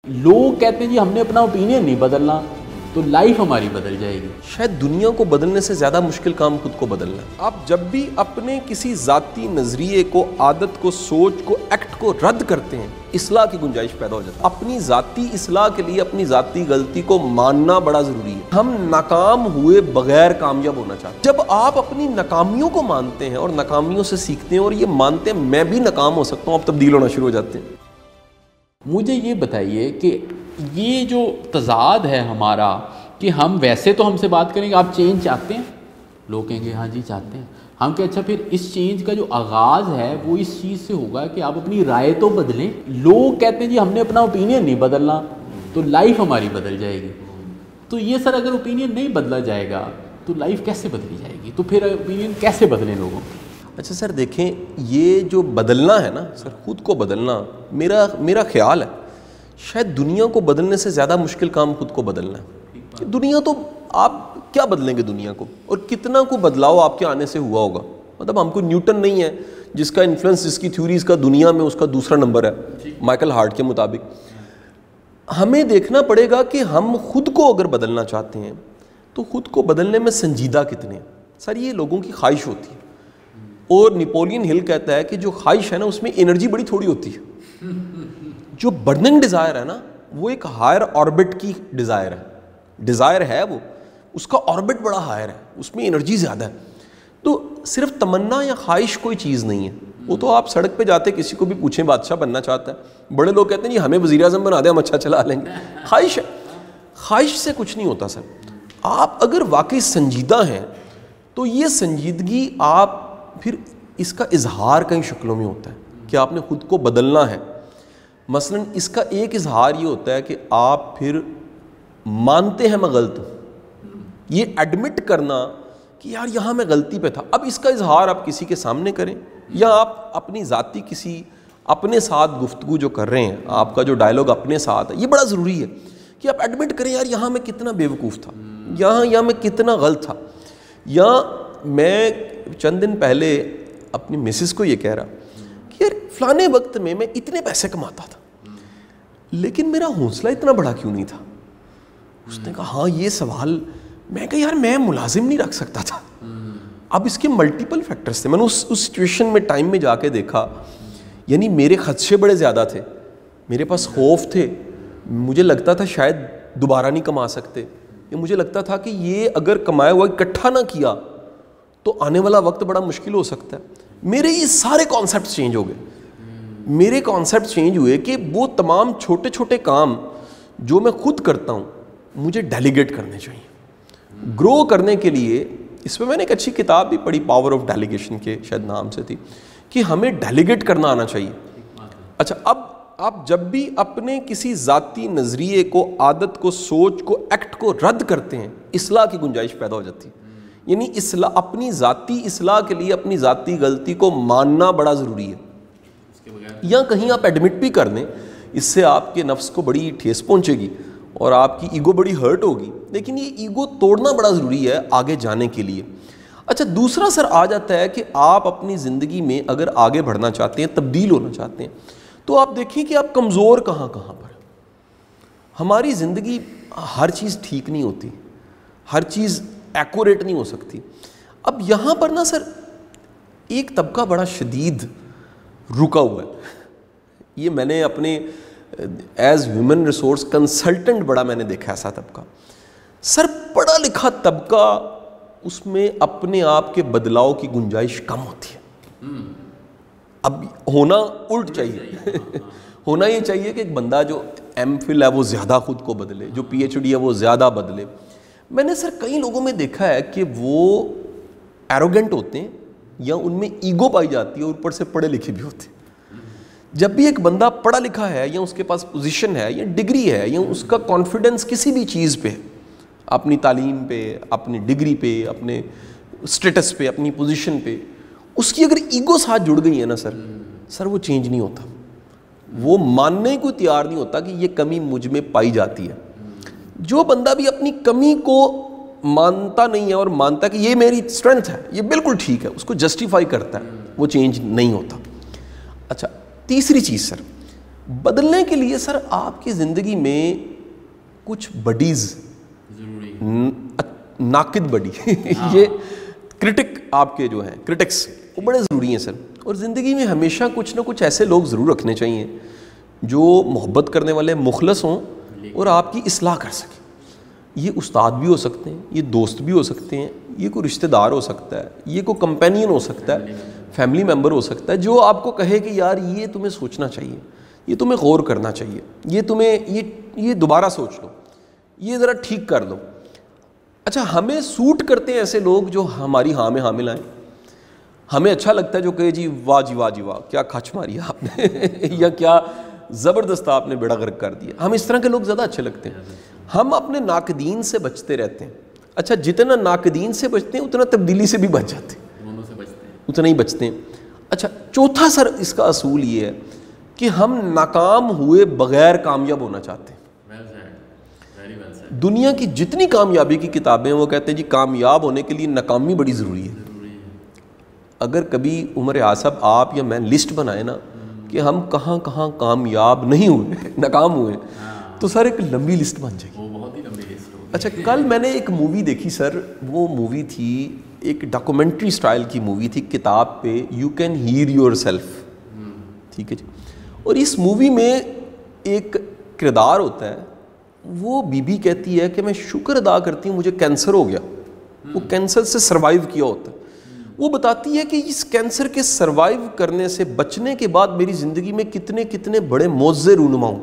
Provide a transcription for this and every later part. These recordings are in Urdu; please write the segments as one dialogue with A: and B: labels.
A: لوگ کہتے ہیں جی ہم نے اپنا اوپینین نہیں بدلنا تو لائف ہماری بدل جائے گی۔
B: شاید دنیا کو بدلنے سے زیادہ مشکل کام خود کو بدلنا ہے۔ آپ جب بھی اپنے کسی ذاتی نظریے کو، عادت کو، سوچ کو، ایکٹ کو رد کرتے ہیں، اصلاح کی گنجائش پیدا ہو جاتی ہے۔ اپنی ذاتی اصلاح کے لیے اپنی ذاتی غلطی کو ماننا بڑا ضروری ہے۔ ہم ناکام ہوئے بغیر کامیاب ہونا چاہتے ہیں۔ جب آپ اپنی ناکامیوں کو مانتے ہیں اور ناکامیوں سے سیکھتے ہیں اور یہ مانتے ہیں میں بھی ناکام ہو سکتا ہوں، آپ تبدیل ہونا شروع ہو جاتے ہیں۔
A: مجھے یہ بتائیے کہ یہ جو تضاد ہے ہمارا کہ ہم ویسے تو ہم سے بات کریں گے آپ چینج چاہتے ہیں، لوگ کہیں گے ہاں جی چاہتے ہیں، ہم کہ اچھا پھر اس چینج کا جو آغاز ہے وہ اس چیز سے ہوگا کہ آپ اپنی رائے تو بدلیں۔ لوگ کہتے ہیں جی ہم نے اپنا اوپینین نہیں بدلنا تو لائف ہماری بدل جائے گی۔ تو یہ سر اگر اوپینین نہیں بدلا جائے گا تو لائف کیسے بدلی جائے گی؟ تو پھر اوپینین کیسے بدلیں لوگوں کے؟
B: اچھا سر دیکھیں، یہ جو بدلنا ہے نا سر، خود کو بدلنا، میرا خیال ہے شاید دنیا کو بدلنے سے زیادہ مشکل کام خود کو بدلنا ہے۔ دنیا تو آپ کیا بدلیں گے دنیا کو، اور کتنا کو بدلاؤ آپ کے آنے سے ہوا ہوگا۔ مطلب ہم کو نیوٹن نہیں ہے جس کا انفلوئنس، جس کی تھیوریز کا دنیا میں اس کا دوسرا نمبر ہے مائیکل ہارٹ کے مطابق۔ ہمیں دیکھنا پڑے گا کہ ہم خود کو اگر بدلنا چاہتے ہیں تو خود کو بدلنے میں سنجیدہ کتنے ہیں۔ سر یہ لوگوں کی خواہش ہوتی ہے، اور نیپولین ہل کہتا ہے کہ جو خواہش ہے نا اس میں انرجی بڑی تھوڑی ہوتی ہے۔ جو برننگ ڈیزائر ہے نا وہ ایک ہائر آربٹ کی ڈیزائر ہے وہ، اس کا آربٹ بڑا ہائر ہے، اس میں انرجی زیادہ ہے۔ تو صرف تمنا یا خواہش کوئی چیز نہیں ہے۔ وہ تو آپ سڑک پہ جاتے کسی کو بھی پوچھیں بادشاہ بننا چاہتا ہے، بڑے لوگ کہتے ہیں جی ہمیں وزیر اعظم بنا دیں ہم اچھا چلا لیں گے۔ خواہش ہے، خواہش سے کچھ نہیں ہوتا سر۔ آپ اگر واقعی سنجیدہ ہیں تو یہ سنجیدگی آپ پھر اس کا اظہار کئی شکلوں میں ہوتا ہے کہ آپ نے خود کو بدلنا ہے۔ مثلا اس کا ایک اظہار یہ ہوتا ہے کہ آپ پھر مانتے ہیں میں غلط ہوں، یہ ایڈمٹ کرنا کہ یار یہاں میں غلطی پہ تھا۔ اب اس کا اظہار آپ کسی کے سامنے کریں یا آپ اپنی ذاتی کسی اپنے ساتھ گفتگو جو کر رہے ہیں، آپ کا جو ڈائلاگ اپنے ساتھ ہے، یہ بڑا ضروری ہے کہ آپ ایڈمٹ کریں یار یہاں میں کتنا بیوقوف تھا، یہاں میں کتنا غلط تھا۔ یا میں چند دن پہلے اپنی مسز کو یہ کہہ رہا کہ یار فلانے وقت میں اتنے پیسے کماتا تھا لیکن میرا حوصلہ اتنا بڑا کیوں نہیں تھا۔ اس نے کہا ہاں یہ سوال، میں کہا یار میں ملازم نہیں رکھ سکتا تھا۔ اب اس کے ملٹیپل فیکٹرز تھے۔ میں نے اس سچویشن میں ٹائم میں جا کے دیکھا، یعنی میرے خدشے بڑے زیادہ تھے، میرے پاس خوف تھے، مجھے لگتا تھا شاید دوبارہ نہیں کما سکتے، یا مجھے لگتا تھا کہ یہ اگر کمایا ہوا اکٹھا نہ کیا تو آنے والا وقت بڑا مشکل ہو سکتا ہے۔ میرے یہ سارے کانسیپٹس چینج ہو گئے۔ میرے کانسیپٹ چینج ہوئے کہ وہ تمام چھوٹے چھوٹے کام جو میں خود کرتا ہوں مجھے ڈیلیگیٹ کرنے چاہیے۔ گرو کرنے کے لیے اس پہ میں نے ایک اچھی کتاب بھی پڑھی، پاور آف ڈیلیگیشن کے شاید نام سے تھی، کہ ہمیں ڈیلیگیٹ کرنا آنا چاہیے۔ اچھا اب آپ جب بھی اپنے کسی ذاتی نظریے کو، عادت کو، سوچ کو، ایکٹ کو رد کرتے ہیں، اصلاح کی گنجائش پیدا ہو جاتی ہے۔ یعنی اپنی ذاتی اصلاح کے لیے اپنی ذاتی غلطی کو ماننا بڑا ضروری ہے۔ یا کہیں آپ ایڈمٹ بھی کر دیں، اس سے آپ کے نفس کو بڑی ٹھیس پہنچے گی اور آپ کی ایگو بڑی ہرٹ ہوگی، لیکن یہ ایگو توڑنا بڑا ضروری ہے آگے جانے کے لیے۔ اچھا دوسرا سر آ جاتا ہے کہ آپ اپنی زندگی میں اگر آگے بڑھنا چاہتے ہیں، تبدیل ہونا چاہتے ہیں، تو آپ دیکھیں کہ آپ کمزور کہاں کہاں پر۔ ہماری زندگی ہر چیز ٹھیک نہیں ہوتی، ہر چیز ایکوریٹ نہیں ہو سکتی۔ اب یہاں پر نا سر ایک طبقہ بڑا شدید رکا ہوا ہے، یہ میں نے اپنے ایز ہیومن ریسورس کنسلٹنٹ بڑا میں نے دیکھا ایسا طبقہ، سر پڑھا لکھا طبقہ، اس میں اپنے آپ کے بدلاؤ کی گنجائش کم ہوتی ہے۔ اب ہونا الٹ چاہیے ہونا یہ چاہیے کہ ایک بندہ جو ایم فل ہے وہ زیادہ خود کو بدلے، جو پی ایچ ڈی ہے وہ زیادہ بدلے۔ میں نے سر کئی لوگوں میں دیکھا ہے کہ وہ ایروگنٹ ہوتے ہیں یا ان میں ایگو پائی جاتی ہے، اور اوپر سے پڑھے لکھے بھی ہوتے ہیں۔ جب بھی ایک بندہ پڑھا لکھا ہے یا اس کے پاس پوزیشن ہے یا ڈگری ہے یا اس کا کانفیڈنس کسی بھی چیز پہ، اپنی تعلیم پہ، اپنی ڈگری پہ، اپنے اسٹیٹس پہ، اپنی پوزیشن پہ، اس کی اگر ایگو ساتھ جڑ گئی ہے نا سر وہ چینج نہیں ہوتا، وہ ماننے کو تیار نہیں ہوتا کہ یہ کمی مجھ میں پائی جاتی ہے۔ جو بندہ بھی اپنی کمی کو مانتا نہیں ہے اور مانتا ہے کہ یہ میری اسٹرینتھ ہے، یہ بالکل ٹھیک ہے، اس کو جسٹیفائی کرتا ہے، وہ چینج نہیں ہوتا۔ اچھا تیسری چیز سر، بدلنے کے لیے سر آپ کی زندگی میں کچھ بڈیز ناقد بڈی یہ کرٹک آپ کے جو ہیں کرٹکس وہ بڑے ضروری ہیں سر. اور زندگی میں ہمیشہ کچھ نہ کچھ ایسے لوگ ضرور رکھنے چاہیے جو محبت کرنے والے مخلص ہوں اور آپ کی اصلاح کر سکیں. یہ استاد بھی ہو سکتے ہیں, یہ دوست بھی ہو سکتے ہیں, یہ کوئی رشتہ دار ہو سکتا ہے, یہ کوئی کمپینین ہو سکتا ہے, فیملی ممبر ہو سکتا ہے, جو آپ کو کہے کہ یار یہ تمہیں سوچنا چاہیے, یہ تمہیں غور کرنا چاہیے, یہ تمہیں یہ دوبارہ سوچ لو, یہ ذرا ٹھیک کر لو. اچھا ہمیں سوٹ کرتے ہیں ایسے لوگ جو ہماری ہاں میں حامل آئیں. ہمیں اچھا لگتا ہے جو کہے جی واہ جی واہ جی واہ کیا کھچ ماری آپ نے یا کیا زبردست آپ نے بیڑا غرق کر دیا. ہم اس طرح کے لوگ زیادہ اچھے لگتے ہیں. ہم اپنے ناقدین سے بچتے رہتے ہیں. اچھا جتنا ناقدین سے بچتے ہیں اتنا تبدیلی سے بھی بچ جاتے ہیں, اتنا ہی بچتے ہیں. اچھا چوتھا سر اس کا اصول یہ ہے کہ ہم ناکام ہوئے بغیر کامیاب ہونا چاہتے ہیں. دنیا کی جتنی کامیابی کی کتابیں وہ کہتے ہیں جی کامیاب ہونے کے لیے ناکامی بڑی ضروری ہے. اگر کبھی عمر صاحب آپ یا میں لسٹ بنائے نا کہ ہم کہاں کہاں کامیاب نہیں ہوئے ناکام ہوئے تو سر ایک لمبی لسٹ بن جائے گی. اچھا کل میں نے ایک مووی دیکھی سر, وہ مووی تھی ایک ڈاکومنٹری سٹائل کی مووی تھی کتاب پہ, you can hear your self, ٹھیک ہے جی. اور اس مووی میں ایک کردار ہوتا ہے, وہ بی بی کہتی ہے کہ میں شکر ادا کرتی ہوں مجھے کینسر ہو گیا. وہ کینسر سے سروائیو کیا ہوتا ہے. وہ بتاتی ہے کہ اس کینسر کے سروائیو کرنے سے بچنے کے بعد میری زندگی میں کتنے کتنے بڑے معجزے رونما ہوں.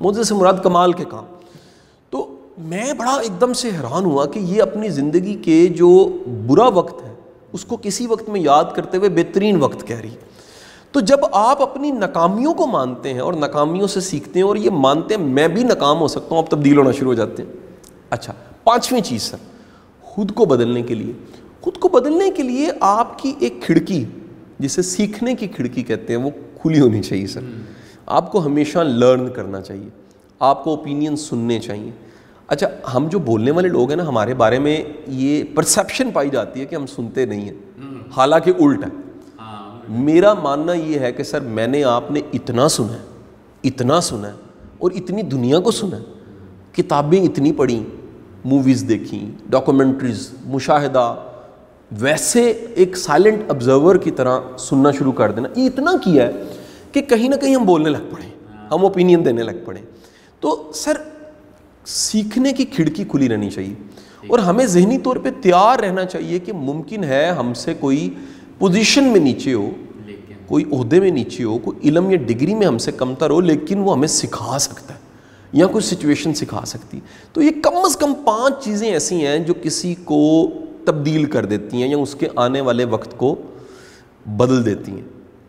B: معجزے سے مراد کمال کے کام. تو میں بڑا ایک دم سے حیران ہوا کہ یہ اپنی زندگی کے جو برا وقت ہے اس کو کسی وقت میں یاد کرتے ہوئے بہترین وقت کہہ رہی. تو جب آپ اپنی ناکامیوں کو مانتے ہیں اور ناکامیوں سے سیکھتے ہیں اور یہ مانتے ہیں میں بھی ناکام ہو سکتا ہوں, آپ تبدیل ہونا شروع ہو جاتے ہیں. اچھا پانچویں چیز سر, خود کو بدلنے کے لیے. خود کو بدلنے کے لیے آپ کی ایک کھڑکی جسے سیکھنے کی کھڑکی کہتے ہیں وہ کھلی ہونی چاہیے سر. آپ کو ہمیشہ لرن کرنا چاہیے, آپ کو اوپینین سننے چاہیے. اچھا ہم جو بولنے والے لوگ ہیں نا ہمارے بارے میں یہ پرسیپشن پائی جاتی ہے کہ ہم سنتے نہیں ہیں, حالانکہ الٹ ہے. میرا ماننا یہ ہے کہ سر میں نے آپ نے اتنا سنا ہے اور اتنی دنیا کو سنا ہے, کتابیں اتنی پڑھیں, موویز دیکھیں, ڈاکومنٹریز, مشاہدہ, ویسے ایک سائلنٹ آبزرور کی طرح سننا شروع کر دینا. یہ اتنا کیا ہے کہ کہیں نہ کہیں ہم بولنے لگ پڑیں, ہم اوپینین دینے لگ پڑیں. تو سر سیکھنے کی کھڑکی کھلی رہنی چاہیے اور ہمیں ذہنی طور پہ تیار رہنا چاہیے کہ ممکن ہے ہم سے کوئی پوزیشن میں نیچے ہو, کوئی عہدے میں نیچے ہو, کوئی علم یا ڈگری میں ہم سے کمتر ہو, لیکن وہ ہمیں سکھا سکتا ہے یا کوئی سچویشن سکھا سکتی. تو یہ کم از کم 5 چیزیں ایسی ہیں جو کسی کو تبدیل کر دیتی ہیں یا اس کے آنے والے وقت کو بدل دیتی ہیں.